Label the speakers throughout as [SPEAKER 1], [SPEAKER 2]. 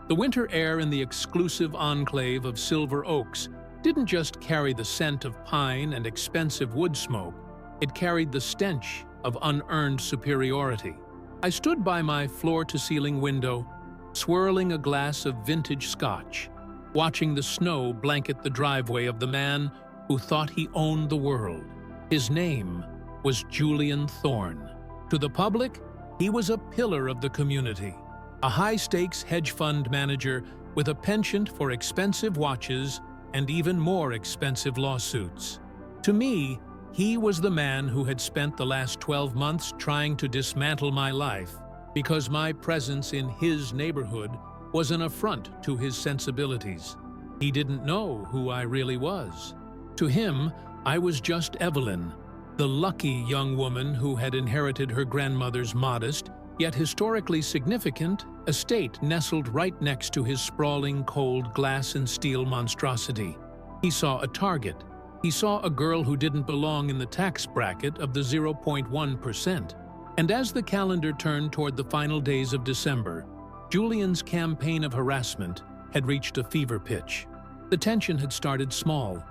[SPEAKER 1] The winter air in the exclusive enclave of Silver Oaks didn't just carry the scent of pine and expensive wood smoke, it carried the stench of unearned superiority. I stood by my floor-to-ceiling window, swirling a glass of vintage scotch, watching the snow blanket the driveway of the man who thought he owned the world. His name was Julian Thorne. To the public, he was a pillar of the community, a high-stakes hedge fund manager with a penchant for expensive watches and even more expensive lawsuits. To me, he was the man who had spent the last 12 months trying to dismantle my life because my presence in his neighborhood was an affront to his sensibilities. He didn't know who I really was. To him, I was just Evelyn, the lucky young woman who had inherited her grandmother's modest, yet historically significant, estate nestled right next to his sprawling, cold glass and steel monstrosity. He saw a target. He saw a girl who didn't belong in the tax bracket of the 0.1%. And as the calendar turned toward the final days of December, Julian's campaign of harassment had reached a fever pitch. The tension had started small.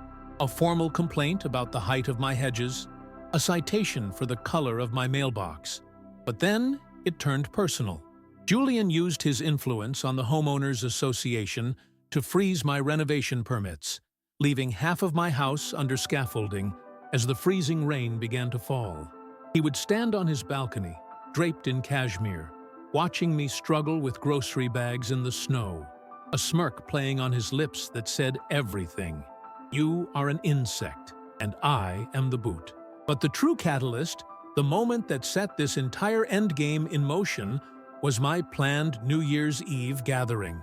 [SPEAKER 1] A formal complaint about the height of my hedges, a citation for the color of my mailbox. But then it turned personal. Julian used his influence on the Homeowners Association to freeze my renovation permits, leaving half of my house under scaffolding as the freezing rain began to fall. He would stand on his balcony, draped in cashmere, watching me struggle with grocery bags in the snow, a smirk playing on his lips that said everything. You are an insect, and I am the boot. But the true catalyst, the moment that set this entire endgame in motion, was my planned New Year's Eve gathering.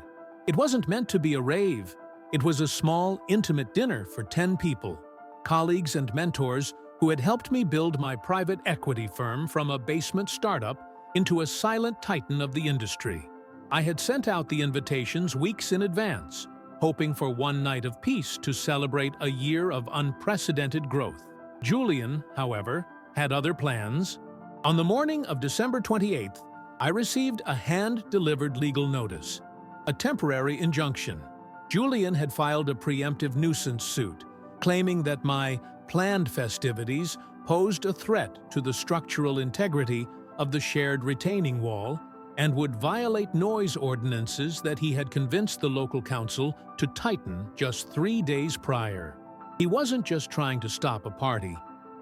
[SPEAKER 1] It wasn't meant to be a rave. It was a small, intimate dinner for 10 people, colleagues and mentors who had helped me build my private equity firm from a basement startup into a silent titan of the industry. I had sent out the invitations weeks in advance, hoping for one night of peace to celebrate a year of unprecedented growth. Julian, however, had other plans. On the morning of December 28th, I received a hand-delivered legal notice, a temporary injunction. Julian had filed a preemptive nuisance suit, claiming that my planned festivities posed a threat to the structural integrity of the shared retaining wall and would violate noise ordinances that he had convinced the local council to tighten just 3 days prior. He wasn't just trying to stop a party.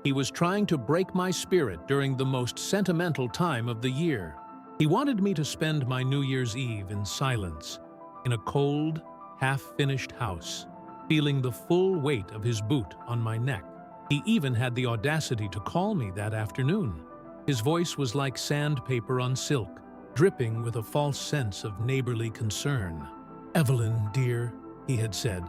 [SPEAKER 1] He was trying to break my spirit during the most sentimental time of the year. He wanted me to spend my New Year's Eve in silence, in a cold, half-finished house, feeling the full weight of his boot on my neck. He even had the audacity to call me that afternoon. His voice was like sandpaper on silk, dripping with a false sense of neighborly concern. "Evelyn, dear," he had said,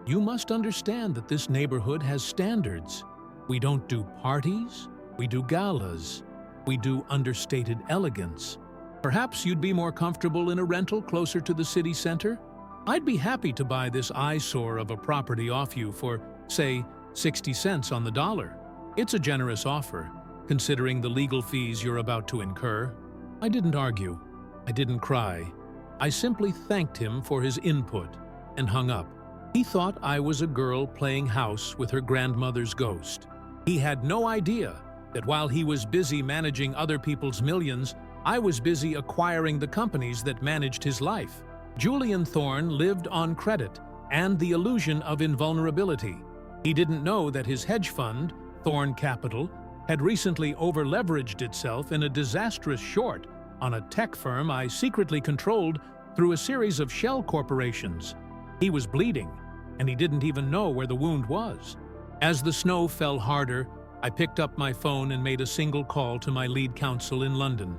[SPEAKER 1] "you must understand that this neighborhood has standards. We don't do parties, we do galas. We do understated elegance. Perhaps you'd be more comfortable in a rental closer to the city center? I'd be happy to buy this eyesore of a property off you for, say, 60 cents on the dollar. It's a generous offer, considering the legal fees you're about to incur." I didn't argue. I didn't cry. I simply thanked him for his input and hung up. He thought I was a girl playing house with her grandmother's ghost. He had no idea that while he was busy managing other people's millions, I was busy acquiring the companies that managed his life. Julian Thorne lived on credit and the illusion of invulnerability. He didn't know that his hedge fund, Thorne Capital, had recently over-leveraged itself in a disastrous short on a tech firm I secretly controlled through a series of shell corporations. He was bleeding, and he didn't even know where the wound was. As the snow fell harder, I picked up my phone and made a single call to my lead counsel in London.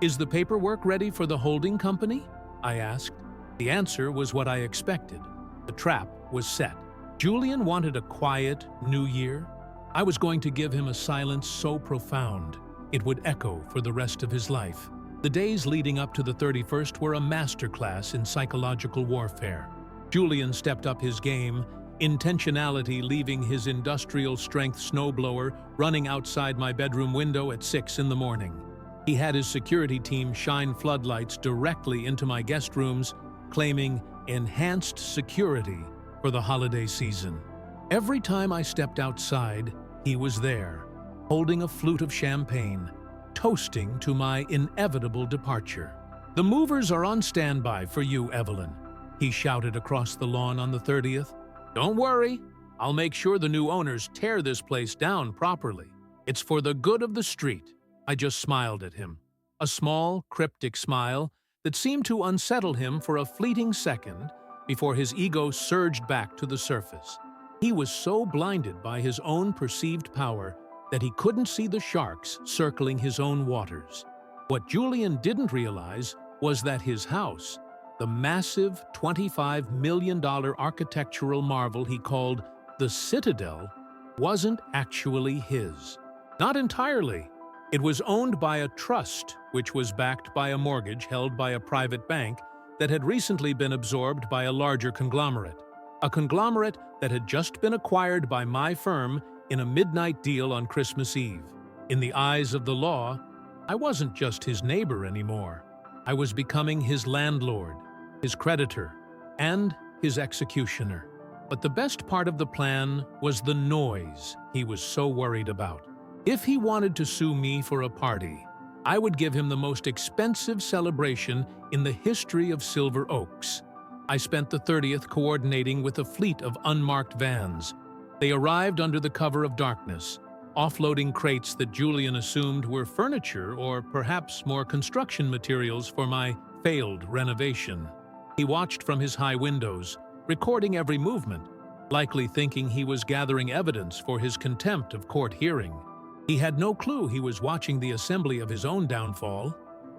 [SPEAKER 1] "Is the paperwork ready for the holding company?" I asked. The answer was what I expected. The trap was set. Julian wanted a quiet New Year. I was going to give him a silence so profound it would echo for the rest of his life. The days leading up to the 31st were a masterclass in psychological warfare. Julian stepped up his game, intentionality leaving his industrial-strength snowblower running outside my bedroom window at 6 in the morning. He had his security team shine floodlights directly into my guest rooms, claiming enhanced security for the holiday season. Every time I stepped outside, he was there, holding a flute of champagne, toasting to my inevitable departure. "The movers are on standby for you, Evelyn," he shouted across the lawn on the 30th. "Don't worry, I'll make sure the new owners tear this place down properly. It's for the good of the street." I just smiled at him, a small, cryptic smile that seemed to unsettle him for a fleeting second before his ego surged back to the surface. He was so blinded by his own perceived power that he couldn't see the sharks circling his own waters. What Julian didn't realize was that his house, the massive $25 million architectural marvel he called the Citadel, wasn't actually his. Not entirely. It was owned by a trust, which was backed by a mortgage held by a private bank that had recently been absorbed by a larger conglomerate. A conglomerate that had just been acquired by my firm in a midnight deal on Christmas Eve. In the eyes of the law, I wasn't just his neighbor anymore. I was becoming his landlord, his creditor, and his executioner. But the best part of the plan was the noise he was so worried about. If he wanted to sue me for a party, I would give him the most expensive celebration in the history of Silver Oaks. I spent the 30th coordinating with a fleet of unmarked vans. They arrived under the cover of darkness, offloading crates that Julian assumed were furniture or perhaps more construction materials for my failed renovation. He watched from his high windows, recording every movement, likely thinking he was gathering evidence for his contempt of court hearing. He had no clue he was watching the assembly of his own downfall.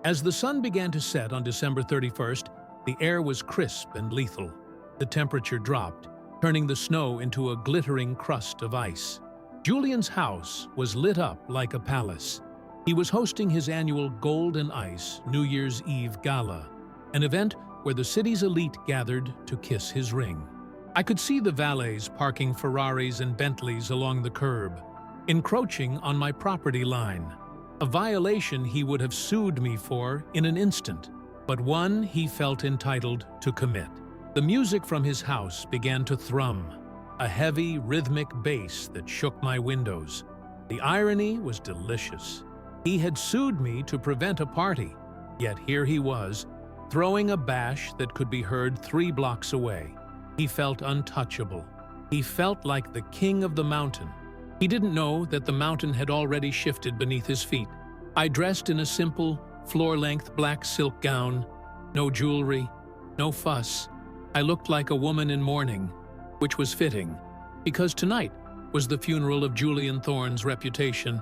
[SPEAKER 1] As the sun began to set on December 31st, the air was crisp and lethal. The temperature dropped, turning the snow into a glittering crust of ice. Julian's house was lit up like a palace. He was hosting his annual Gold and Ice New Year's Eve Gala, an event where the city's elite gathered to kiss his ring. I could see the valets parking Ferraris and Bentleys along the curb, encroaching on my property line, a violation he would have sued me for in an instant, but one he felt entitled to commit. The music from his house began to thrum, a heavy, rhythmic bass that shook my windows. The irony was delicious. He had sued me to prevent a party, yet here he was, throwing a bash that could be heard 3 blocks away. He felt untouchable. He felt like the king of the mountain. He didn't know that the mountain had already shifted beneath his feet. I dressed in a simple, floor-length black silk gown, no jewelry, no fuss. I looked like a woman in mourning, which was fitting, because tonight was the funeral of Julian Thorne's reputation.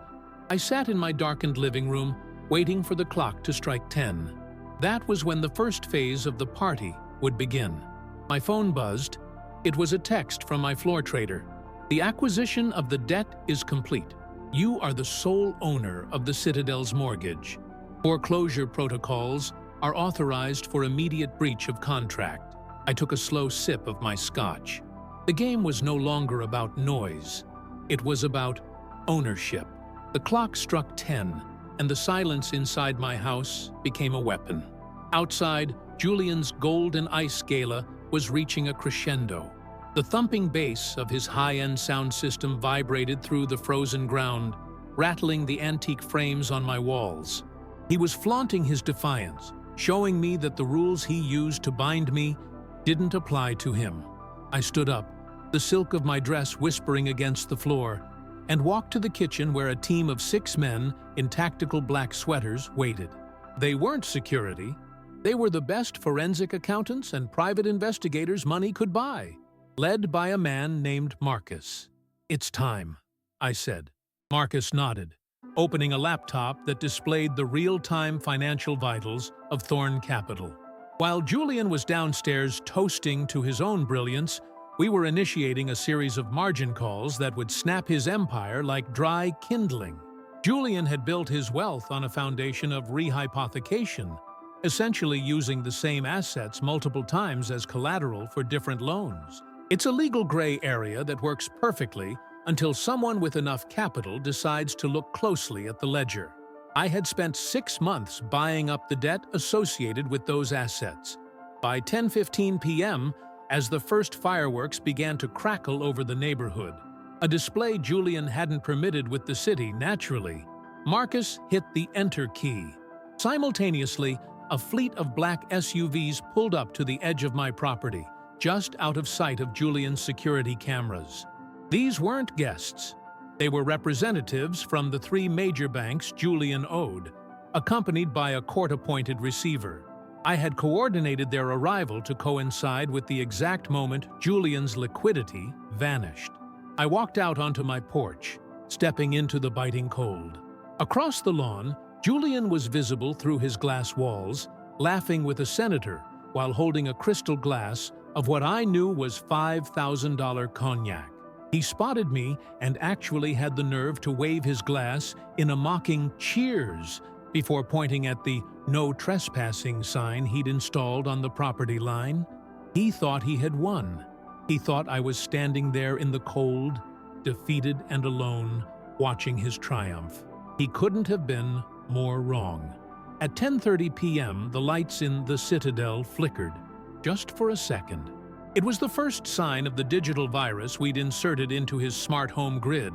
[SPEAKER 1] I sat in my darkened living room, waiting for the clock to strike 10. That was when the first phase of the party would begin. My phone buzzed. It was a text from my floor trader. "The acquisition of the debt is complete. You are the sole owner of the Citadel's mortgage. Foreclosure protocols are authorized for immediate breach of contract." I took a slow sip of my scotch. The game was no longer about noise. It was about ownership. The clock struck 10, and the silence inside my house became a weapon. Outside, Julian's Gold and Ice Gala was reaching a crescendo. The thumping bass of his high-end sound system vibrated through the frozen ground, rattling the antique frames on my walls. He was flaunting his defiance, showing me that the rules he used to bind me didn't apply to him. I stood up, the silk of my dress whispering against the floor, and walked to the kitchen where a team of 6 men in tactical black sweaters waited. They weren't security. They were the best forensic accountants and private investigators money could buy, led by a man named Marcus. "It's time," I said. Marcus nodded, opening a laptop that displayed the real-time financial vitals of Thorne Capital. While Julian was downstairs toasting to his own brilliance, we were initiating a series of margin calls that would snap his empire like dry kindling. Julian had built his wealth on a foundation of rehypothecation, essentially using the same assets multiple times as collateral for different loans. It's a legal gray area that works perfectly until someone with enough capital decides to look closely at the ledger. I had spent 6 months buying up the debt associated with those assets. By 10:15 p.m., as the first fireworks began to crackle over the neighborhood, a display Julian hadn't permitted with the city naturally, Marcus hit the enter key. Simultaneously, a fleet of black SUVs pulled up to the edge of my property, just out of sight of Julian's security cameras. These weren't guests. They were representatives from the three major banks Julian owed, accompanied by a court-appointed receiver. I had coordinated their arrival to coincide with the exact moment Julian's liquidity vanished. I walked out onto my porch, stepping into the biting cold. Across the lawn, Julian was visible through his glass walls, laughing with a senator while holding a crystal glass of what I knew was $5,000 cognac. He spotted me and actually had the nerve to wave his glass in a mocking cheers before pointing at the "no trespassing" sign he'd installed on the property line. He thought he had won. He thought I was standing there in the cold, defeated and alone, watching his triumph. He couldn't have been more wrong. At 10:30 p.m., the lights in the Citadel flickered, just for a second. It was the first sign of the digital virus we'd inserted into his smart home grid,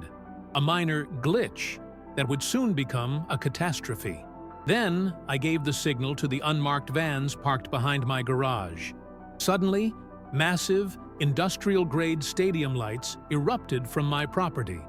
[SPEAKER 1] a minor glitch that would soon become a catastrophe. Then I gave the signal to the unmarked vans parked behind my garage. Suddenly, massive, industrial-grade stadium lights erupted from my property,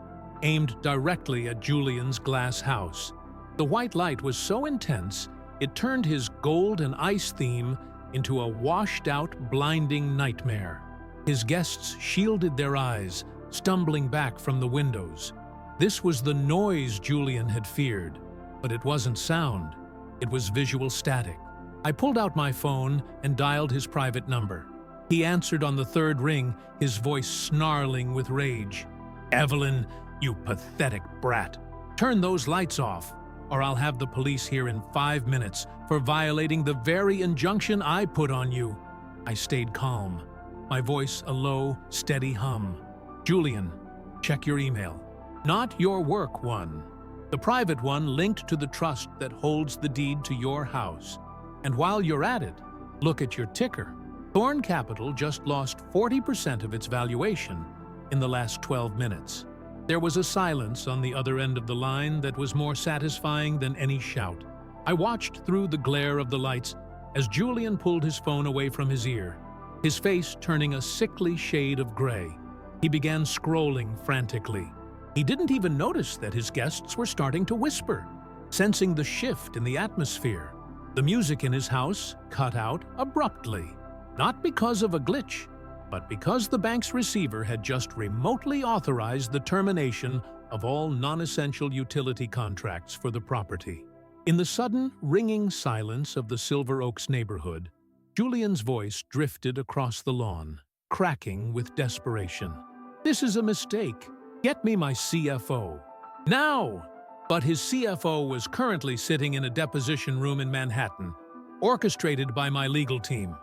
[SPEAKER 1] aimed directly at Julian's glass house. The white light was so intense, it turned his gold and ice theme into a washed-out, blinding nightmare. His guests shielded their eyes, stumbling back from the windows. This was the noise Julian had feared, but it wasn't sound. It was visual static. I pulled out my phone and dialed his private number. He answered on the third ring, his voice snarling with rage. "Evelyn, you pathetic brat. Turn those lights off, or I'll have the police here in 5 minutes for violating the very injunction I put on you." I stayed calm, my voice a low, steady hum. "Julian, check your email. Not your work one. The private one linked to the trust that holds the deed to your house. And while you're at it, look at your ticker. Thorne Capital just lost 40% of its valuation in the last 12 minutes. There was a silence on the other end of the line that was more satisfying than any shout. I watched through the glare of the lights as Julian pulled his phone away from his ear, his face turning a sickly shade of gray. He began scrolling frantically. He didn't even notice that his guests were starting to whisper, sensing the shift in the atmosphere. The music in his house cut out abruptly, not because of a glitch, but because the bank's receiver had just remotely authorized the termination of all non-essential utility contracts for the property. In the sudden, ringing silence of the Silver Oaks neighborhood, Julian's voice drifted across the lawn, cracking with desperation. "This is a mistake. Get me my CFO. Now!" But his CFO was currently sitting in a deposition room in Manhattan, orchestrated by my legal team.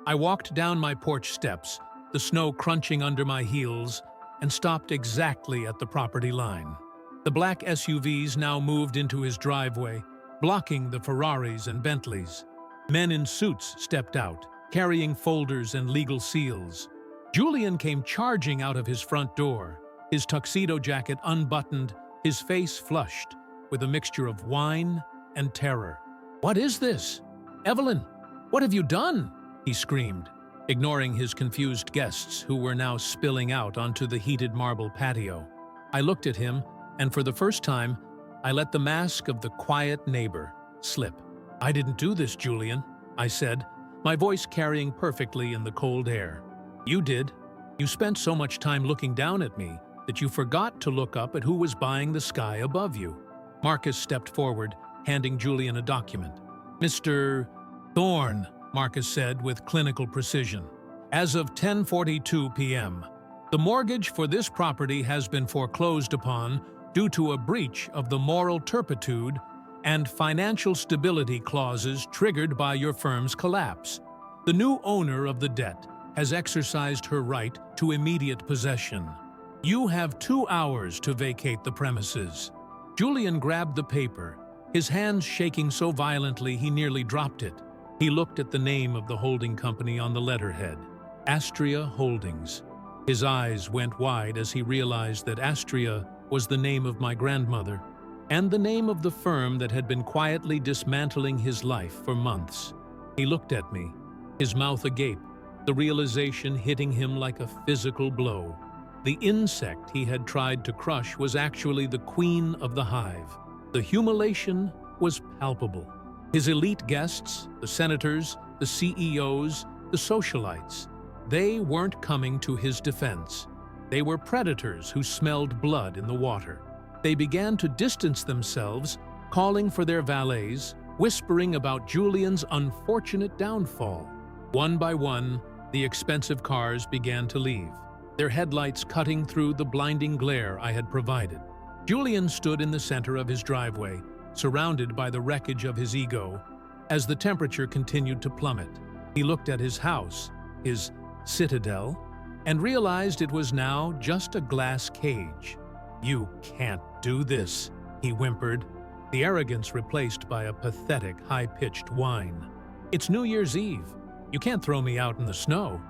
[SPEAKER 1] I walked down my porch steps, the snow crunching under my heels, and stopped exactly at the property line. The black SUVs now moved into his driveway, blocking the Ferraris and Bentleys. Men in suits stepped out, carrying folders and legal seals. Julian came charging out of his front door, his tuxedo jacket unbuttoned, his face flushed with a mixture of wine and terror. "What is this? Evelyn, what have you done?" he screamed, ignoring his confused guests who were now spilling out onto the heated marble patio. I looked at him, and for the first time, I let the mask of the quiet neighbor slip. "I didn't do this, Julian," I said, my voice carrying perfectly in the cold air. "You did. You spent so much time looking down at me that you forgot to look up at who was buying the sky above you." Marcus stepped forward, handing Julian a document. "Mr. Thorne," Marcus said with clinical precision, "as of 10:42 p.m., the mortgage for this property has been foreclosed upon due to a breach of the moral turpitude and financial stability clauses triggered by your firm's collapse. The new owner of the debt has exercised her right to immediate possession. You have 2 hours to vacate the premises." Julian grabbed the paper, his hands shaking so violently he nearly dropped it. He looked at the name of the holding company on the letterhead, Astria Holdings. His eyes went wide as he realized that Astria was the name of my grandmother and the name of the firm that had been quietly dismantling his life for months. He looked at me, his mouth agape, the realization hitting him like a physical blow. The insect he had tried to crush was actually the queen of the hive. The humiliation was palpable. His elite guests, the senators, the CEOs, the socialites, they weren't coming to his defense. They were predators who smelled blood in the water. They began to distance themselves, calling for their valets, whispering about Julian's unfortunate downfall. One by one, the expensive cars began to leave, their headlights cutting through the blinding glare I had provided. Julian stood in the center of his driveway, surrounded by the wreckage of his ego. As the temperature continued to plummet, he looked at his house, his Citadel, and realized it was now just a glass cage. "You can't do this," he whimpered, the arrogance replaced by a pathetic, high-pitched whine. "It's New Year's Eve. You can't throw me out in the snow."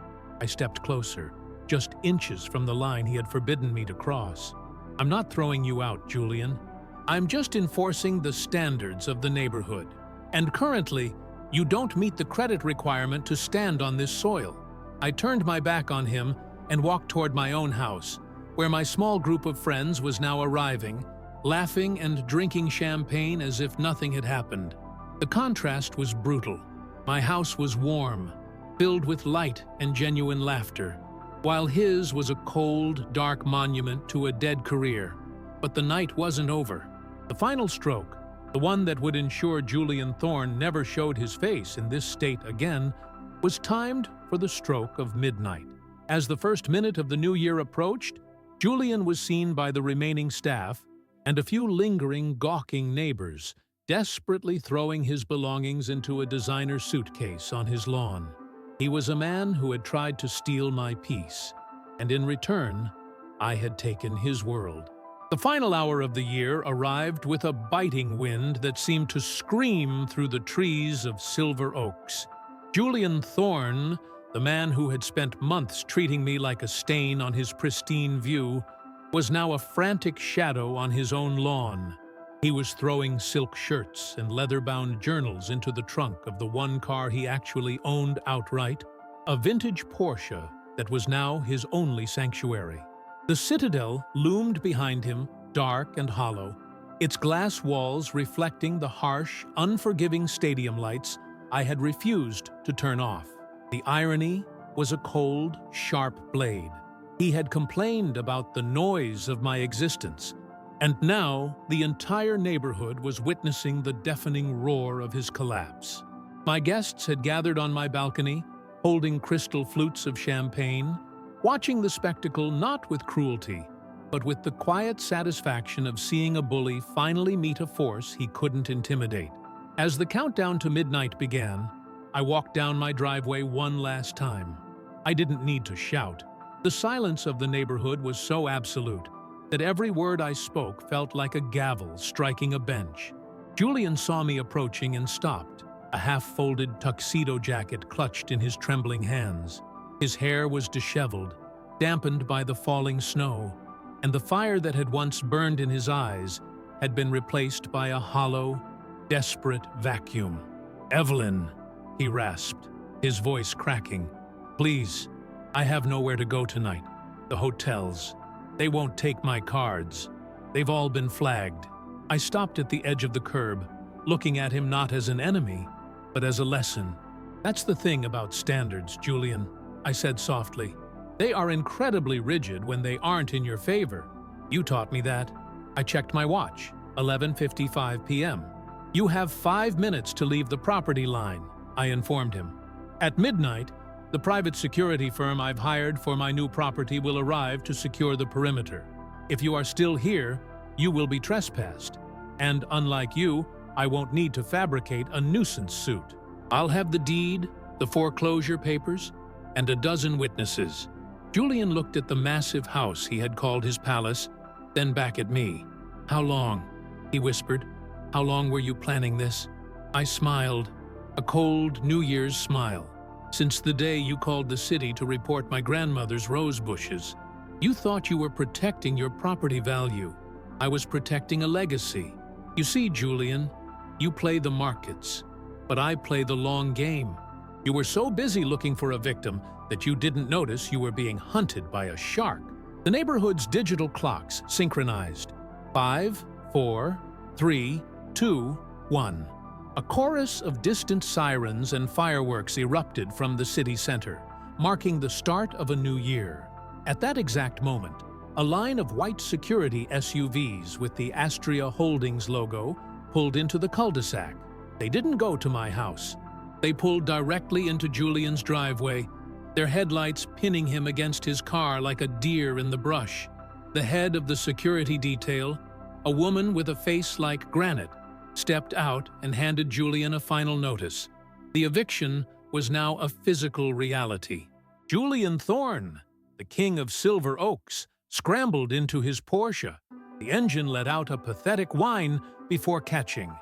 [SPEAKER 1] I stepped closer, just inches from the line he had forbidden me to cross. "I'm not throwing you out, Julian. I'm just enforcing the standards of the neighborhood. And currently, you don't meet the credit requirement to stand on this soil." I turned my back on him and walked toward my own house, where my small group of friends was now arriving, laughing and drinking champagne as if nothing had happened. The contrast was brutal. My house was warm, filled with light and genuine laughter, while his was a cold, dark monument to a dead career. But the night wasn't over. The final stroke, the one that would ensure Julian Thorne never showed his face in this state again, was timed for the stroke of midnight. As the first minute of the new year approached, Julian was seen by the remaining staff and a few lingering, gawking neighbors, desperately throwing his belongings into a designer suitcase on his lawn. He was a man who had tried to steal my peace, and in return, I had taken his world. The final hour of the year arrived with a biting wind that seemed to scream through the trees of silver oaks. Julian Thorne, the man who had spent months treating me like a stain on his pristine view, was now a frantic shadow on his own lawn. He was throwing silk shirts and leather-bound journals into the trunk of the one car he actually owned outright, a vintage Porsche that was now his only sanctuary. The Citadel loomed behind him, dark and hollow, its glass walls reflecting the harsh, unforgiving stadium lights I had refused to turn off. The irony was a cold, sharp blade. He had complained about the noise of my existence, and now the entire neighborhood was witnessing the deafening roar of his collapse. My guests had gathered on my balcony, holding crystal flutes of champagne, watching the spectacle not with cruelty, but with the quiet satisfaction of seeing a bully finally meet a force he couldn't intimidate. As the countdown to midnight began, I walked down my driveway one last time. I didn't need to shout. The silence of the neighborhood was so absolute that every word I spoke felt like a gavel striking a bench. Julian saw me approaching and stopped, a half-folded tuxedo jacket clutched in his trembling hands. His hair was disheveled, dampened by the falling snow, and the fire that had once burned in his eyes had been replaced by a hollow, desperate vacuum. "Evelyn," he rasped, his voice cracking. "Please, I have nowhere to go tonight. The hotels. They won't take my cards. They've all been flagged." I stopped at the edge of the curb, looking at him not as an enemy, but as a lesson. "That's the thing about standards, Julian," I said softly. "They are incredibly rigid when they aren't in your favor. You taught me that." I checked my watch, 11:55 p.m. "You have 5 minutes to leave the property line," I informed him. "At midnight, the private security firm I've hired for my new property will arrive to secure the perimeter. If you are still here, you will be trespassed. And unlike you, I won't need to fabricate a nuisance suit. I'll have the deed, the foreclosure papers, and a dozen witnesses." Julian looked at the massive house he had called his palace, then back at me. "How long?" he whispered. "How long were you planning this?" I smiled. A cold New Year's smile. Since the day you called the city to report my grandmother's rose bushes, you thought you were protecting your property value. I was protecting a legacy. You see, Julian, you play the markets, but I play the long game. You were so busy looking for a victim that you didn't notice you were being hunted by a shark. The neighborhood's digital clocks synchronized. 5, 4, 3, 2, 1. A chorus of distant sirens and fireworks erupted from the city center, marking the start of a new year. At that exact moment, a line of white security SUVs with the Astria Holdings logo pulled into the cul-de-sac. They didn't go to my house. They pulled directly into Julian's driveway, their headlights pinning him against his car like a deer in the brush. The head of the security detail, a woman with a face like granite, stepped out and handed Julian a final notice. The eviction was now a physical reality. Julian Thorne, the king of Silver Oaks, scrambled into his Porsche. The engine let out a pathetic whine before catching,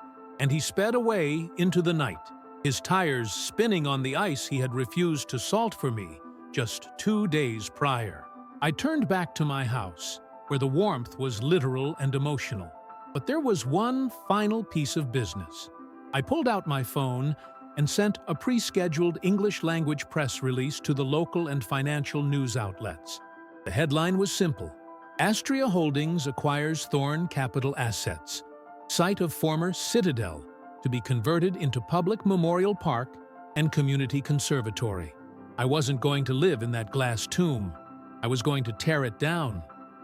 [SPEAKER 1] and he sped away into the night, his tires spinning on the ice he had refused to salt for me just 2 days prior. I turned back to my house, where the warmth was literal and emotional. But there was one final piece of business. I pulled out my phone and sent a pre-scheduled English-language press release to the local and financial news outlets. The headline was simple: Astria Holdings acquires Thorne Capital Assets, site of former Citadel, to be converted into public memorial park and community conservatory. I wasn't going to live in that glass tomb. I was going to tear it down.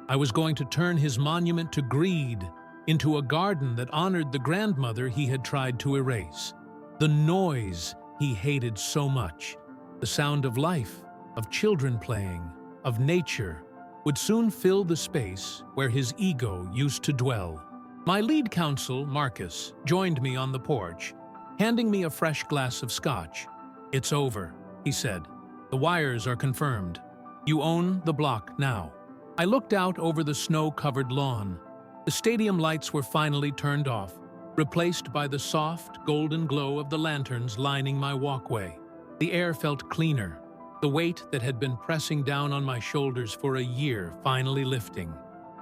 [SPEAKER 1] I was going to turn his monument to greed into a garden that honored the grandmother he had tried to erase. The noise he hated so much, the sound of life, of children playing, of nature, would soon fill the space where his ego used to dwell. My lead counsel, Marcus, joined me on the porch, handing me a fresh glass of scotch. "It's over," he said. "The wires are confirmed. You own the block now." I looked out over the snow-covered lawn. The stadium lights were finally turned off, replaced by the soft, golden glow of the lanterns lining my walkway. The air felt cleaner, the weight that had been pressing down on my shoulders for a year finally lifting.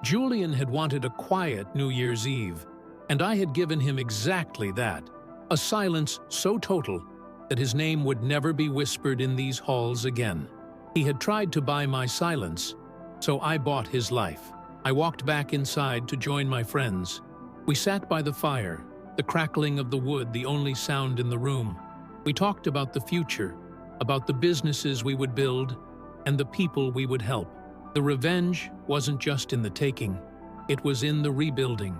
[SPEAKER 1] Julian had wanted a quiet New Year's Eve, and I had given him exactly that, a silence so total that his name would never be whispered in these halls again. He had tried to buy my silence, so I bought his life. I walked back inside to join my friends. We sat by the fire, the crackling of the wood the only sound in the room. We talked about the future, about the businesses we would build, and the people we would help. The revenge wasn't just in the taking, it was in the rebuilding.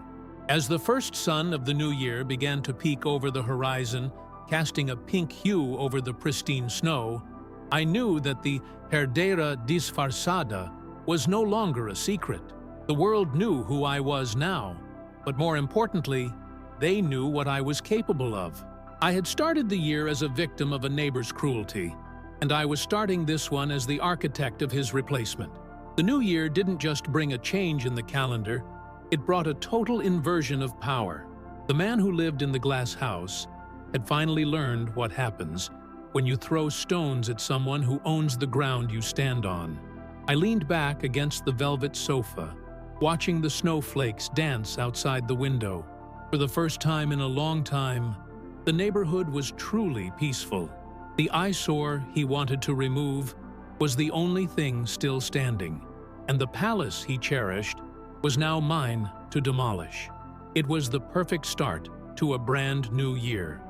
[SPEAKER 1] As the first sun of the new year began to peek over the horizon, casting a pink hue over the pristine snow, I knew that the herdera disfarçada was no longer a secret. The world knew who I was now, but more importantly, they knew what I was capable of. I had started the year as a victim of a neighbor's cruelty, and I was starting this one as the architect of his replacement. The new year didn't just bring a change in the calendar, it brought a total inversion of power. The man who lived in the glass house had finally learned what happens when you throw stones at someone who owns the ground you stand on. I leaned back against the velvet sofa, watching the snowflakes dance outside the window. For the first time in a long time, the neighborhood was truly peaceful. The eyesore he wanted to remove was the only thing still standing, and the palace he cherished was now mine to demolish. It was the perfect start to a brand new year.